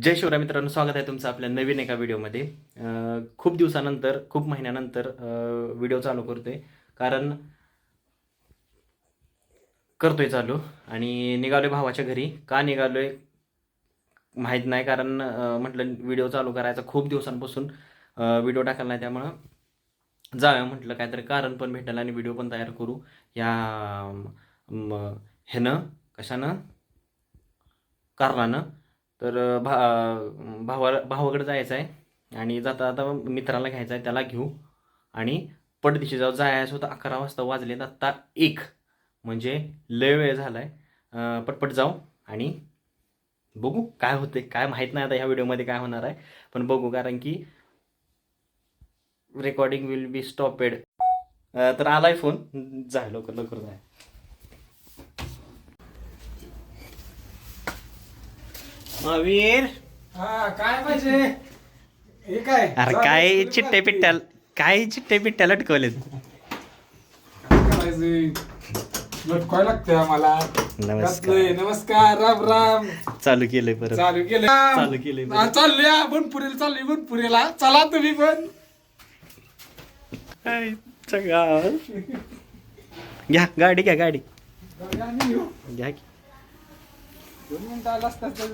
जय शिवराय मित्रांनो, स्वागत आहे तुमचं आपल्या नवीन एका व्हिडिओमध्ये. खूप दिवसानंतर, खूप महिन्यानंतर व्हिडिओ चालू करतोय. कारण करतोय चालू आणि निघालोय भावाच्या घरी. का निघालोय माहीत नाही, कारण म्हटलं व्हिडिओ चालू करायचा खूप दिवसांपासून व्हिडिओ टाकायला नाही, त्यामुळं जाऊया म्हटलं. काहीतरी कारण पण भेटेल आणि व्हिडिओ पण तयार करू या ह्यानं, कशानं, कारणानं. तर भावाकडे जायचं आहे आणि जाता जाता मित्राला घ्यायचं आहे, त्याला घेऊ आणि पटदिशी जाऊ. जायचं होतं 11 वाजता, वाजलेत आत्ता 1, म्हणजे लय वेळ झाला आहे. पटपट जाऊ आणि बघू काय होते. काय माहीत नाही आता ह्या व्हिडिओमध्ये काय होणार आहे, पण बघू, कारण की रेकॉर्डिंग विल बी स्टॉपेड. तर आलाय फोन, जाय लवकर लवकर जाय. महावीर, हा काय पाहिजे हे काय अरे काय चिट्टे पिट्ट्याला, काय चिट्टे पिट्ट्या लटकवलेत. लटकाय लागतंय आम्हाला. नमस्कार. नमस्कार, राम राम. चालू केलंय परत. चालू केलं. चालू केलंय परत. चाललोय आपण पुरेला, चाललोय बनपुरीला. चला तुम्ही पण. काय सगळं. घ्या गाडी, घ्या गाडी, आम्ही येऊ. घ्या की. 2 मिनिटं आला असता तर.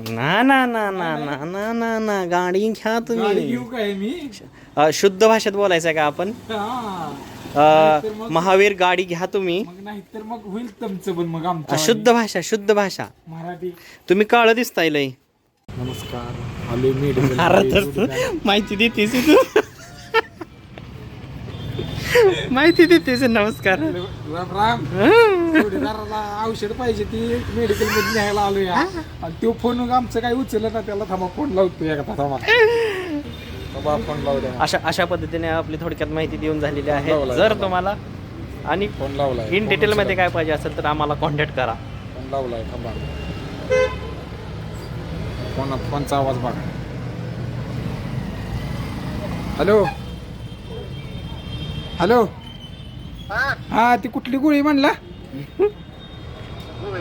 ना ना ना ना ना ना ना ना गाडी घ्या गाडी तुम्ही. घेऊ काय मी? शुद्ध भाषेत बोलायचं का आपण? हा. महावीर गाडी घ्या तुम्ही. मग नाही तर मग होईल तुमचं पण मग आमचं. शुद्ध भाषा, शुद्ध भाषा. मराठी. तुम्ही काळं दिसताय लय. नमस्कार. आलो मी. अरे तर माहिती देतेस तू. माहिती देतेस. नमस्कार. राम राम. जोडीदाराला औषध पाहिजे, ती मेडिकल मध्ये न्यायला आलो या. आणि तो फोन आमचं काही उचललं ना, त्याला थांबा फोन लावतो एका थांबा. फोन लावला. अशा पद्धतीने आपली थोडक्यात माहिती देऊन झालेली आहे. लावलाय. जर तुम्हाला आणि फोन लावलाय. इन डिटेल मध्ये काय पाहिजे असेल तर आम्हाला कॉन्टॅक्ट करा. फोन लावलाय थांबा. फोनचा आवाज बघा. Hello hello. हा ती कुठली गोळी म्हणला? बर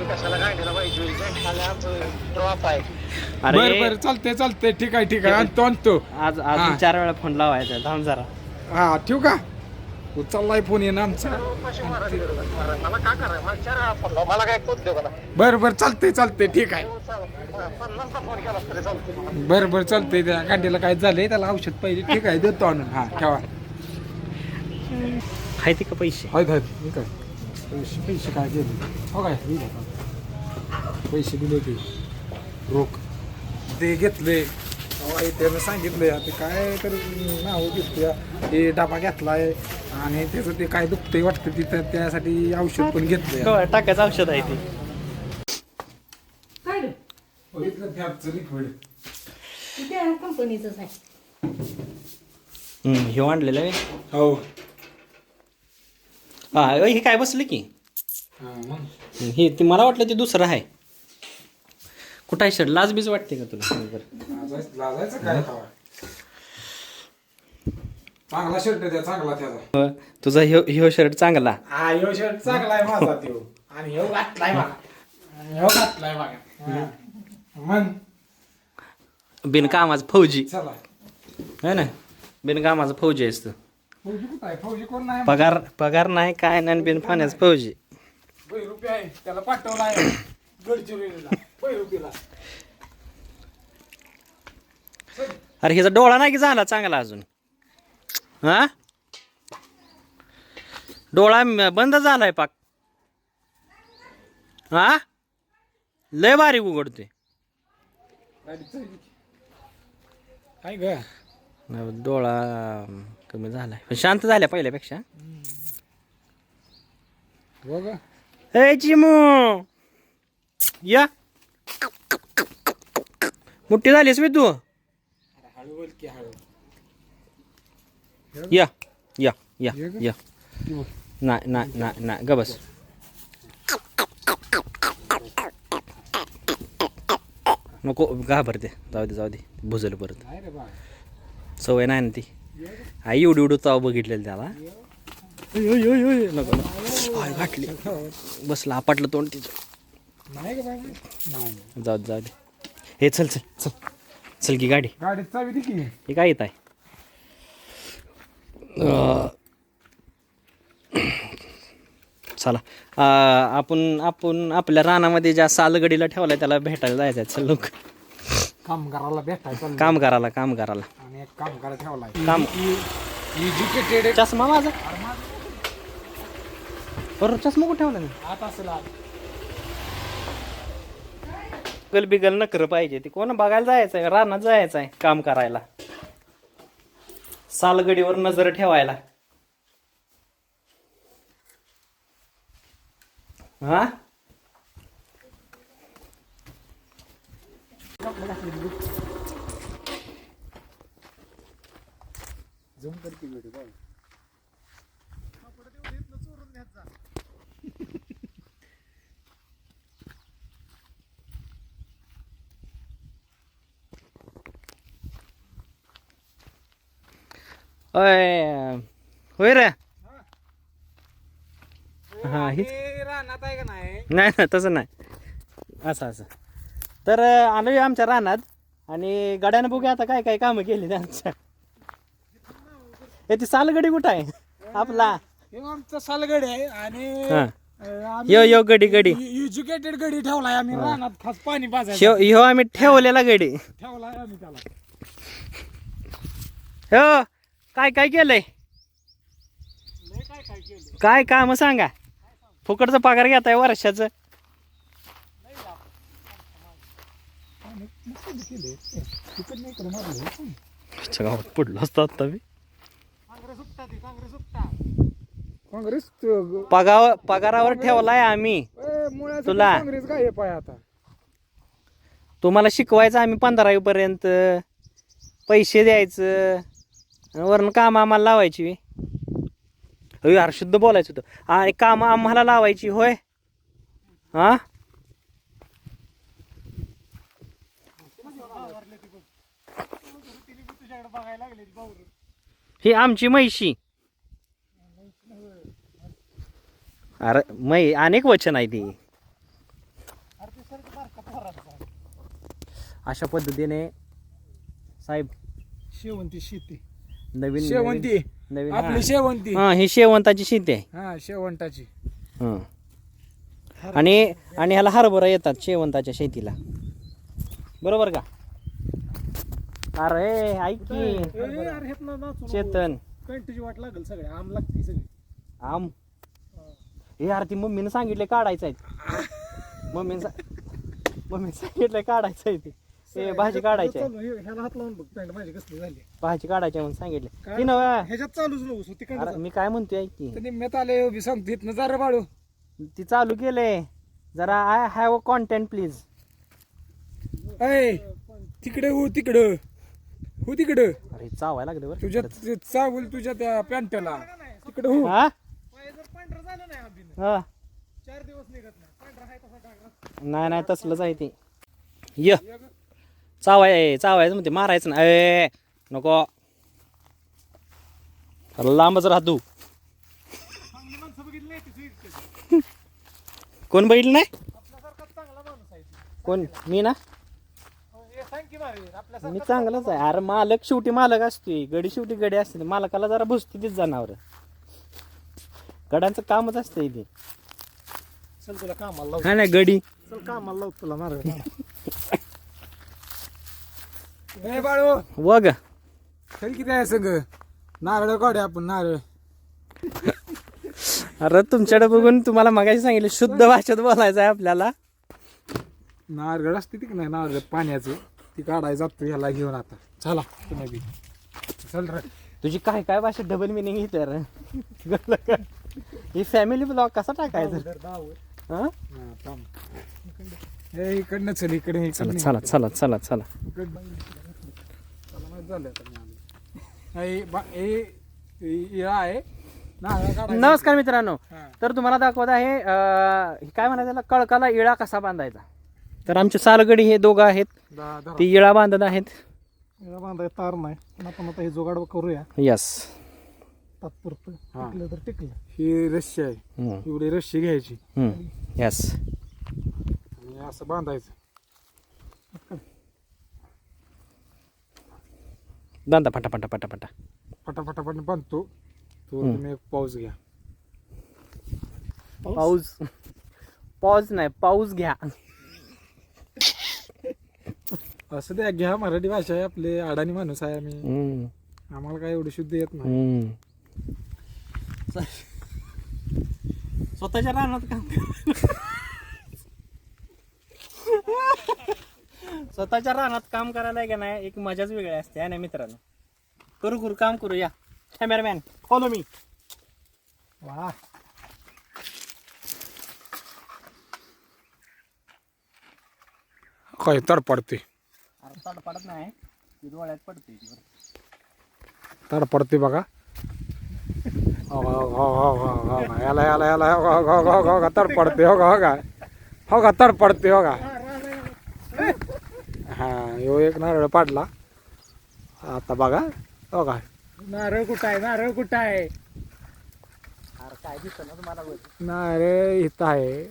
अरे बर चालतंय चालतंय. ठीक आहे ठीक आहे. आणतो. आज हा. 4 वेळा फोन लावायचा. थांब जरा. हा ठेवू का? चाललाय फोन येणं आमचा. बर बर चालतंय चालतंय. ठीक आहे. बर बर चालतंय. त्या गाडीला काय झालंय, त्याला औषध पाहिजे. ठीक आहे, देतो आणून. हा ठेवा. माहिती का पैसे? आहेत ठीक आहे. पैसे पैसे काय दिले? हो काय पैसे दिले ते रोख ते घेतले. त्यानं सांगितलंय आता काय तर नाव घेतलं. ते डबा घेतलाय आणि त्याचं ते काय दुखतंय वाटतं तिथं, त्यासाठी औषध पण घेतलंय. टाकायचं औषध आहे ते. काय रे? बघितलं फॅबचं लिक्विड. त्या कंपनीचंच आहे. हे आणलेलं आहे. हो. हा हे काय बसलं की. हा मग हे ते मला वाटलं ते दुसरं आहे. कुठं आहे शर्ट? लाज बीज वाटते का तुला? लाजायचं काय तवा? चांगला शर्ट द्या, चांगला त्याचा. तुझा ह्यो शर्ट चांगला. हा ह्यो शर्ट चांगला आहे माझा त्यो. आणि ह्यो घातलाय बघा. ह्यो घातलाय बघा. मग बिनकामाचं फौजी चला. है ना. बिनकामाचं फौजी आहेस तू. फौजी कुठं आहे? फौजी कोण नाही. पगार नाही काय नाही, बिन पाण्याचं फौजी. रुपये आहे, त्याला पाठवलाय गडचिरोलीला. रुपयाला. अरे ह्याचा डोळा नाही की झाला चांगला अजून? हा डोळा बंद झालाय पाक. हा लय बारीक उघडतोय. काय ग? डोळा कमी झालाय, पण शांत झाल्या पहिल्यापेक्षा. बघ ए चिमू या. मोठी झालीस मी तू. हळू बोल की हळू. या या या या. नाही नाही नाही नाही, ग बस. नको घाबरते. जाऊ दे जाऊ दे, भुजल परत. नाही रे बा. सवय नाही ना ती. आई एवढं ताव बघितलेलं त्याला. नको घातली. बसला आपटलं तोंड तिचं. नाही ग बाबा. नाही. जाऊ दे. हे चल चल चल. चल की गाडी गाडीत चावी दे की. हे काय येत आहे चला आपण आपण आपल्या रानामध्ये ज्या सालगडीला ठेवलाय त्याला भेटायला जायचं आहे. चल लोक कामगाराला भेटायचं काम करायला आणि एक कामगार ठेवलाय काम एज्युकेटेड. चष्मा माझा बरोबर चष्मा कुठे ठेवला मी आता असेल आत. गल बिगल नकर पाहिजे ती कोण बघायला जायचं आहे रानात जायचं आहे काम करायला सालगडीवर नजर ठेवायला हा झूम करते व्हिडिओ बघ. होय रे हा हीच हे रानात आहे का नाही? नाही ना तसं नाही असं तर आलोय आमच्या रानात आणि गाड्यानं बघूया आता काय काय कामं केली त्यांच्या ती सालगडी कुठं आहे आपला हे आमचा सालगडी आहे आणि हा आम्ही यो गडी एज्युकेटेड गडी ठेवलाय आम्ही रानात खास पाणी पाजायला ह्यो आम्ही ठेवलेला गडी ठेवलाय आम्ही त्याला. हो काय काय केलंय लय काय काय केलं. काय काम सांगा फुकटचा पगार घेताय वर्षाचं तिकड नाही इकडं मारलं. गावात पडलो असतो आता मी काँग्रेस उपटा ती, काँग्रेस उपटा. काँग्रेस पगारावर ठेवलाय आम्ही मुळात तुला. काँग्रेस काय पाय आता. तुम्हाला शिकवायचं आम्ही 15वी पर्यंत पैसे द्यायचं वरून काम आम्हाला लावायची होय यार शुद्ध बोलायचं होतं आणि काम आम्हाला लावायची होय हा ही आमची म्हैशी अरे अनेक वचन आहे ती अशा पद्धतीने साहेब शेवंती शेती नवीन शेवंती नवीन आपली शेवंती. हा ही शेवंताची शेती आहे हा शेवंताची. हं. आणि ह्याला हरभरा येतात शेवंताच्या शेतीला बरोबर का अरे ऐक की चेतन कंटीची वाट लागल सगळे आम लागते सगळी आम हे यार ती मम्मीनं सांगितले काढायचं आहे मम्मीनं सांगितलंय काढायचं आहे ते भाजी काढायची आहे ह्याला हात लावून बघ पॅन्ट माझी कसली झाली. भाजी काढायची म्हणून सांगितले काय? ती नव ह्याच्यात चालूच नको तिकडे अरे मी काय म्हणतोय ऐक की निम्म्यात आले उभी सांगतो इथनं जा रे बाळू. ती चालू केलंय जरा I have a content please ऐ तिकडे तिकडं तिकडं अरे चावायला लागलं बरं तुझ्या चावल तुझ्या त्या पॅन्टला तिकडे हो. हा पांढरं झालं नाही अभिनय. हा 4 दिवस निघत नाही पांढरा आहे तसा डाग. नाही तसलंच आहे ते य चावायचं म्हणते मारायचं ना ए नको लांबच राह तू चांगली माणसं बघितली नाही तिथे इतकं. कोण बैल नाही आपल्यासारखा चांगला माणूस आहे ती. कोण मी ना हे सांग की बाहेर आपल्यासारखा मी चांगलाच आहे अरे मालक शेवटी मालक असतोय गडी शेवटी गडी असते मालकाला जरा भुसती तीच जनावर गड्यांचं कामच असतंय ते चल तुला कामाला लावतो. हा नाही गडी चल कामाला लावतो तुला मार. ए बाळू वग चल किती आहे सगळं नारळ काढूया आपण नारळ. अरे तुमच्याकडे बघून तुम्हाला मगाशी सांगितलं शुद्ध भाषेत बोलायचं आहे आपल्याला नारळ असते ती की नाही नारळ पाण्याचं ती काढायला जातो ह्याला घेऊन आता चला तुम्ही बी. चल रे तुझी काय काय भाषा डबल मिनिंग येते रे ही फॅमिली ब्लॉग कसा टाकायचा हा इकडनं चल इकडे चला चला चला चला चला नमस्कार मित्रांनो तर तुम्हाला दाखवत आहे काय म्हणायचं त्याला कळकाला इळा कसा बांधायचा तर आमचे सालगडी हे दोघं आहेत ती इळा बांधत आहेत बांधाय तार नाही पण आपण आता हे जोगाड करूया यस तात्पुरतं टिकलं तर टिकलं. ही रस्सी आहे एवढी रस्सी घ्यायची यस आणि असं बांधायचं दांदा पटा पटा पटा पटा. फटाफटापट बांधतो तो तुम्ही एक पाऊस घ्या. पाऊस नाही पाऊस घ्या. असं द्या घ्या. मराठी भाषा आहे आपली. अडाणी माणूस आहे आम्ही. आम्हाला काय एवढं शुद्ध येत नाही. स्वतःच्या रानात काम स्वतःच्या रानात काम करायला का नाही एक मजाच वेगळी असते आहे ना मित्रांनो. करू काम करू या. Cameraman follow me. वा काय तर पडते. अरे तड पडत नाही ती डोळ्यात पडते. तर पडते बघा. याला याला याला हो का तर पडते. हो का तर पडते. हो का हा यो एक नारळ पाडला आता बघा. हो का नारळ कुठं आहे नारळ कुठं आहे. अरे काय दिसत ना तुम्हाला नारळ इथं आहे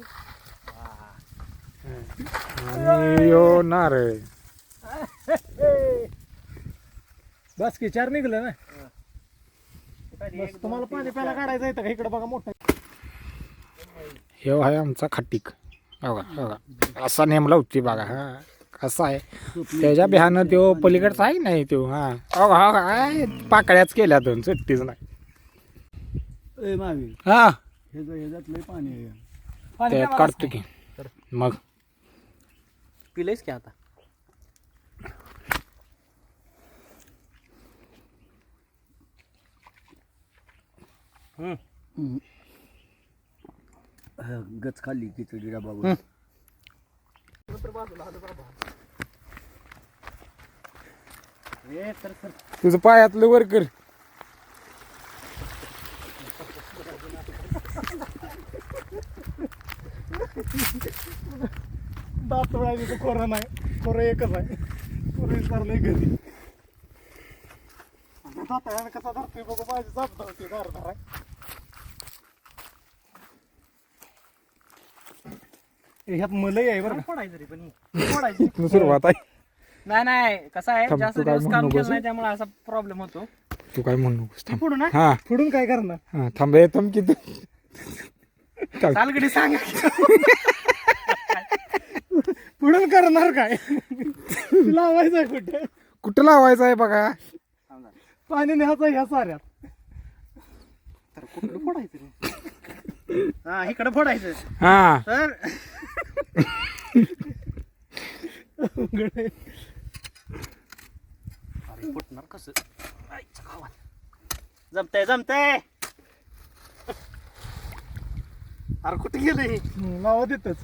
आणि यो नारळ. बस की 4 निघलं ना. तुम्हाला पाणी प्यायला काढायचं आहे इकडे बघा मोठा. हे आहे आमचा खट्टिक. बघा असा नेमला होती बघा. हा कसा आहे त्याच्या बिहानं तो पलीकडचा आहे नाही तो. हा काय पाकळ्याच केल्या दोन सुट्टीच नाही. हा त्यात काढतो की मग पिलेस की आता. गच खाल्ली खिचडी डबा. तुझं पायातलं वर कर. दात वळायचं कोरा नाही. कोरं एकच आहे. कोरं विचारलंय घरी. दाताळ्यानं कसा धरतोय बघू. माझी जात धरते धारदार आहे. ह्यात मलई आहे बरं. फोडायचं रे पण फोडायची सुरुवात आहे. नाही कसं आहे थांब, जास्त तू काय दिवस म्हणू काम केलं नकोस. नाही त्यामुळे असा प्रॉब्लेम होतो. तू काय म्हणू नकोस. थांब. फोडू ना. हा फोडून काय करणार. हा थांब येतो की तू. चालगडी सांग. पुढून करणार काय. लावायचं कुठे. कुठं लावायचं आहे बघा. पाणी न्यायचं ह्या साऱ्यात. तर कुठलं फोडायचं रे. हा इकडे फोडायचं. हा तर अरे फुटणार कसं. जमतंय. अरे कुठे गेले नाव देतच.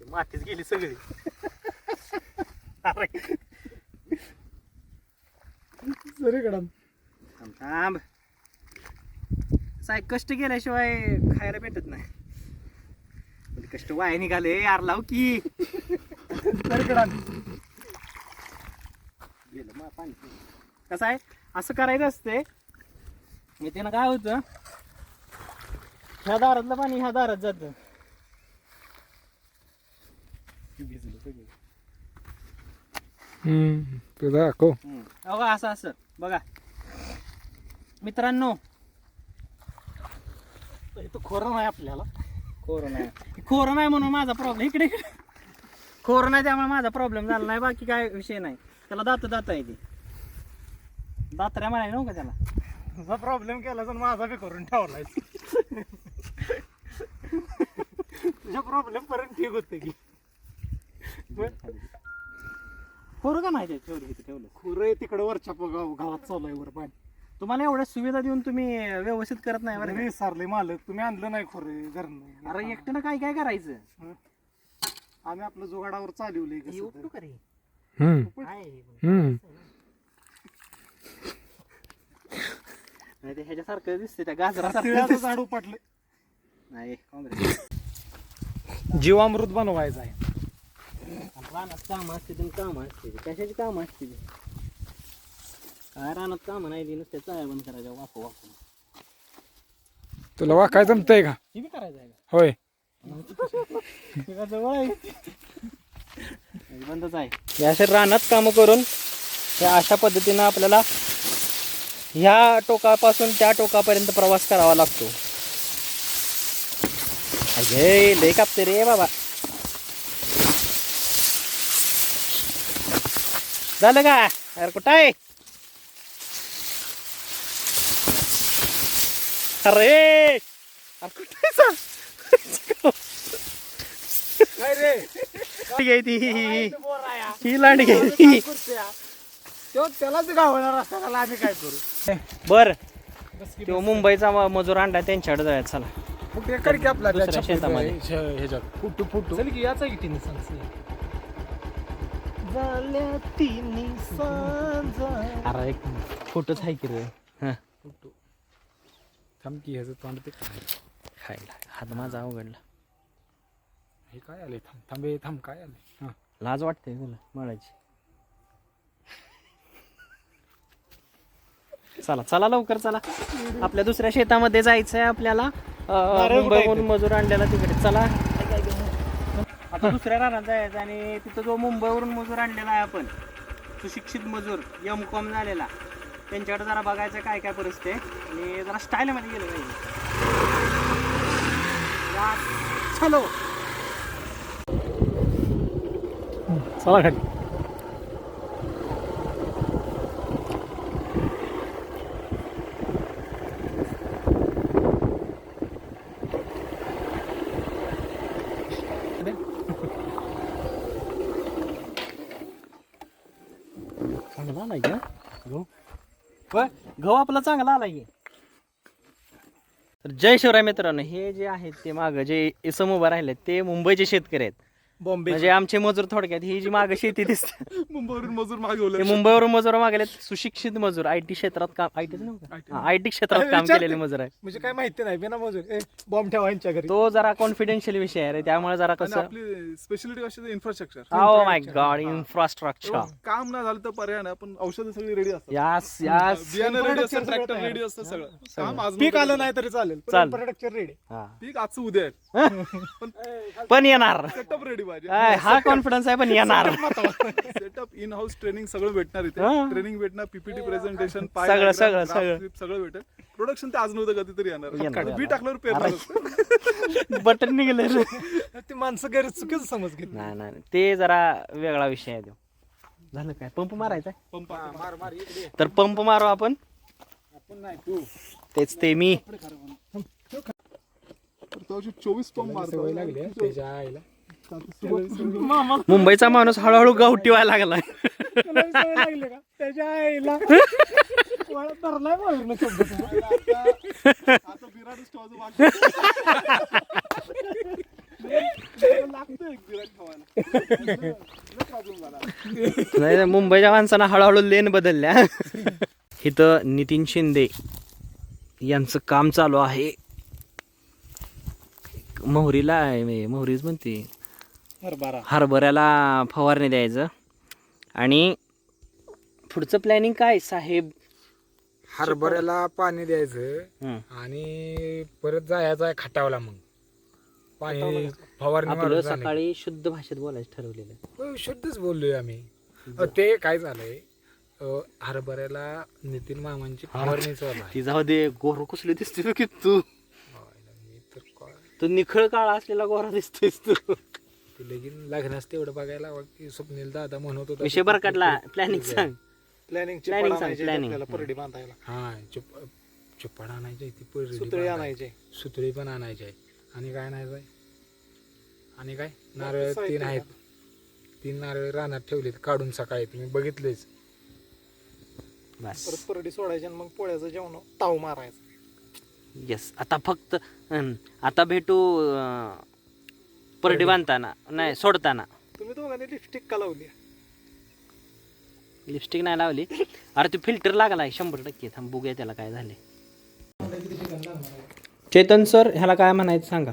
मातीच गेली सगळी. थांब. साहेब कष्ट केल्याशिवाय खायला भेटत नाही. कष्ट वाया निघाले यार. लाव की कसं आहे असं करायचं असते. मी त्यानं काय होतं ह्या दारातलं पाणी ह्या दारात जात. तुझा दाखव. बघा असं बघा मित्रांनो. खोरं नाही आपल्याला. खोरं नाही म्हणून माझा प्रॉब्लेम इकडे. खोरं नाही त्यामुळे माझा प्रॉब्लेम झाला नाही. बाकी काय विषय नाही. त्याला दात आहे ते. दात्र्या म्हणाय नव्हतं का त्याला. तुझा प्रॉब्लेम केला तर माझा बी करून ठेवलाय. तुझ्या प्रॉब्लेम पर्यंत ठीक होते की. खोरं का नाही ठेवलं. खोरं तिकडे वरच्या गावात चालू आहे वर पाणी. तुम्हाला एवढ्या सुविधा देऊन तुम्ही व्यवस्थित करत नाही बरं. विसरले मालक. तुम्ही आणलं नाही खोरे घरनं. अरे एकट्यानं काय करायचं. आम्ही आपलं जुगाडावर चालवलंय. ह्याच्यासारखं दिसते त्या गाजरासारखं झाड उपटलं नाही. जीवामृत बनवायचं आहे. रानात काम असते काम असते. कशाची काम असते काय रानात काम नाही. नुसते चाया बंद करायच्या वापू. तुला वाकाय जमतंय का. हे बी करायचं आहे होय जवळ आहे. बंदच आहे. हे असे रानात कामं करून हे अशा पद्धतीनं आपल्याला ह्या टोकापासून त्या टोकापर्यंत प्रवास करावा लागतो. अगे लय कापते रे बाबा. झालं का अरे कुठं आहे अरे कुठे काय रे ही लांडी घ्यायची. त्यालाच गावणार असताना आम्ही काय करू. बर तो मुंबईचा मजूर आणला त्यांच्याकडे जायचं. चला मग ते कर की आपला दुसऱ्या त्या शेतामध्ये. ह्याच्यात फुटू फुटू चल की याचा किती अरे एक फोटोच आहे की रे. हा थांब की ह्याचं तोंड ते काय खायला हात माझा अवघडला. हे काय आले थांब थांबे थांब काय आले. हा लाज वाटते तुला मळायची. चला चला लवकर चला आपल्या दुसऱ्या शेतामध्ये जायचंय आपल्याला. मुंबईहून मजूर आणलेला तिकडे. चला आता दुसऱ्या रानात जायचं आणि तिथं जो मुंबईवरून मजूर आणलेला आहे आपण सुशिक्षित मजूर M.Com झालेला त्यांच्याकडे जरा बघायचं काय काय परिस्थिती आहे आणि जरा स्टाईलमध्ये गेलं पाहिजे. चलो चला खाली. चांगला आलाय का गहू? गहू आपला चांगला आलाय की. तर जय शिवराय मित्रांनो, हे जे आहेत ते मागं जे इसम उभा राहिले ते मुंबईचे शेतकरी आहेत. बॉम्बे म्हणजे आमचे मजूर थोडक्यात ही जी मागं शेती दिसते मुंबईवरून मजूर मागवलं. ते मुंबईवरून मजूर मागेले सुशिक्षित मजूर आयटी क्षेत्रात काम आयटी क्षेत्रात काम केलेले मजूर आहे. म्हणजे काय माहिती नाही बिना मजूर बॉम्ब ठेवा यांच्या घरी. तो जरा कॉन्फिडेन्शियल विषय आहे रे, त्यामुळे जरा कसं आपली स्पेशालिटी कशी infrastructure. Oh my God infrastructure. काम नाही झालं तर पर्याय नाही, पण औषधं सगळी रेडी असतात. यास यास बियाणं रेडी असतं, ट्रॅक्टर रेडी असतं, सगळं काम आज पीक आलं नाही तरी चालेल. Product ready. पीक आजचं उद्या आहे, पण येणार. सेटअप रेडी पाहिजे. हा कॉन्फिडन्स आहे पण येणार. सेटअप इन हाऊस ट्रेनिंग सगळं भेटणार इथे. ट्रेनिंग भेटणार, पीपीटी प्रेझेंटेशन, सगळं भेटेल. प्रोडक्शन ते आज नव्हतं कधीतरी येणार. बी टाकल्यावर पेरणार. बटन निघले. ती माणसं गैर चुकीचं समज घेत. नाही नाही ते जरा वेगळा विषय आहे. तो झालं काय पंप मारायचा पंप मार मार इकडे. तर पंप मारू आपण. नाही तू तेच ते मी 24 पंप मारतो. लागली त्याच्या आईला. मुंबईचा माणूस हळूहळू गावठी व्हायला लागलाय. लागले का त्याच्या आईला. धरलाय मारून शब्द आता बिराडच ठेवायचं बाकी. लागतं एक बिराड ठेवायला. नाही मुंबईच्या माणसानं हळूहळू लेन बदलल्या. इथं नितीन शिंदे यांचं काम चालू आहे. मोहरीच म्हणते हरभऱ्याला फवारणी द्यायचं. आणि पुढचं प्लॅनिंग काय साहेब? हरभऱ्याला पाणी द्यायचं आणि परत जायचं आहे खटावला. मग पाणी फवारणी आपलं मारून झाली. सकाळी शुद्ध भाषेत बोलायचं ठरवलेलं. होय, शुद्धच बोललोय आम्ही. ते काय झालंय, हरभऱ्याला नितीन मामांची फवारणी चालू आहे. ती जाऊ दे. गोर कुसली दिसते की तू. मी तर काय तू निखळ काळा असलेला गोरा दिसतोयस तू. ते लगीन लग्नास तेवढं बघायला हवं की स्वप्नील दादा म्हणत होता. विषय बरकटला. प्लॅनिंग सांग. प्लॅनिंग सांग प्लॅनिंग. परडी बांधायला हा चुप्पाड आणायची ती सुतळी आणायचे. सुतळी पण आणायची आहे. आणि काय आणायचं आहे? आणि काय नारळ 3 आहेत. 3 नारळ रानात ठेवलेत काढून सकाळी. तुम्ही बघितलेच. बस परत परडी सोडायची आणि मग पोळ्याचं जेवण ताव मारायचं. येस. आता फक्त आता भेटू परडी बांधताना नाही सोडताना. तुम्ही दोघांनी लिपस्टिक का लावली? लिपस्टिक नाही लावली. अरे तू फिल्टर लागलाय 100%. थांब बघूया त्याला काय झाले. चेतन सर ह्याला काय म्हणायचं सांगा.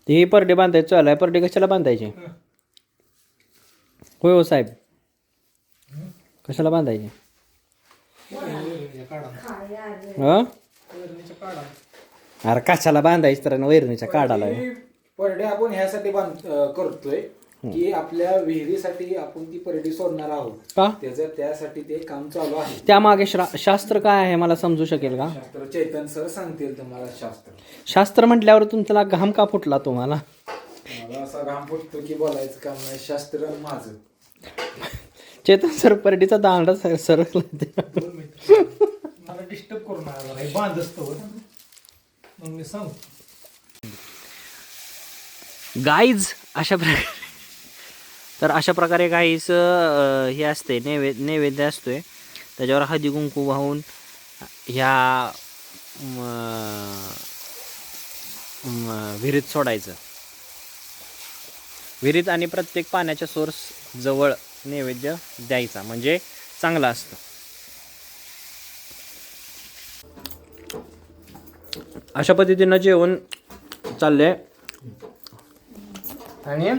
ही परडी बांधायचं चालू आहे. परडी कशाला बांधायची? होय हो साहेब, कशाला बांधायची? अरे कशाला बांधायची तर वैरणीच्या काढाला. परडे आपण ह्यासाठी करतोय की आपल्या विहिरीसाठी आपण ती परडी सोडणार आहोत. का त्यासाठी ते काम चालू आहे. त्यामागे शास्त्र काय आहे मला समजू शकेल का? शास्त्र चैतन सर सांगतील तुम्हाला. शास्त्र म्हटल्यावर तुमचा घाम का फुटला तुम्हाला? मला असा घाम फुटतो की बोलायचं काम नाही. शास्त्र माझं. चेतन सर परडीचा दांडा सरकला. मला डिस्टर्ब करू नका, बांध असतो मग मी सांग. गाईज अशा प्रकारे गाईस हे असते नैवेद्य असतोय. त्याच्यावर हळदी कुंकू वाहून ह्या विहिरीत सोडायचं. विहिरीत आणि प्रत्येक पाण्याच्या सोर्स जवळ नैवेद्य द्यायचा म्हणजे चांगलं असतं. अशा पद्धतीनं जेवण चाललंय. आणि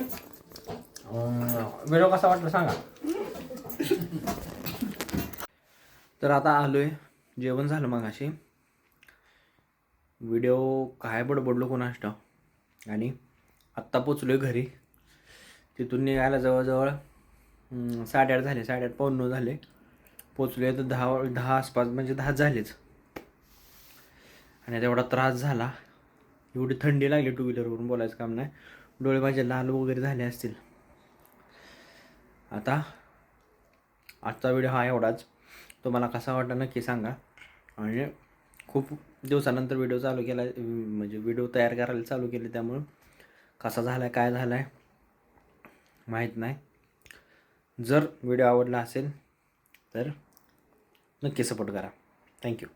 व्हिडिओ कसा वाटला सांगा. तर आता आलोय, जेवण झालं मग अशी. व्हिडिओ काय बडबडलो कोणास ठाऊक. आणि आत्ता पोचलोय घरी. तिथून निघायला जवळजवळ 8:30 झाले, 8:30 पाऊण 9 झाले. पोचलोय तर 10 आसपास, म्हणजे 10 झालेच. आणि तेवढा त्रास झाला, एवढी थंडी लागली टू व्हीलरवरून बोलायचं काम नाही. डोळे माझे लाल वगैरे झाले असतील. आता आजचा व्हिडिओ हा एवढाच. तुम्हाला कसा वाटला नक्की सांगा. आणि खूप दिवसानंतर व्हिडिओ चालू केला, म्हणजे व्हिडिओ तयार करायला चालू केले, त्यामुळं कसा झाला आहे काय झाला आहे माहीत नाही. जर व्हिडिओ आवडला असेल तर नक्की सपोर्ट करा. थँक्यू.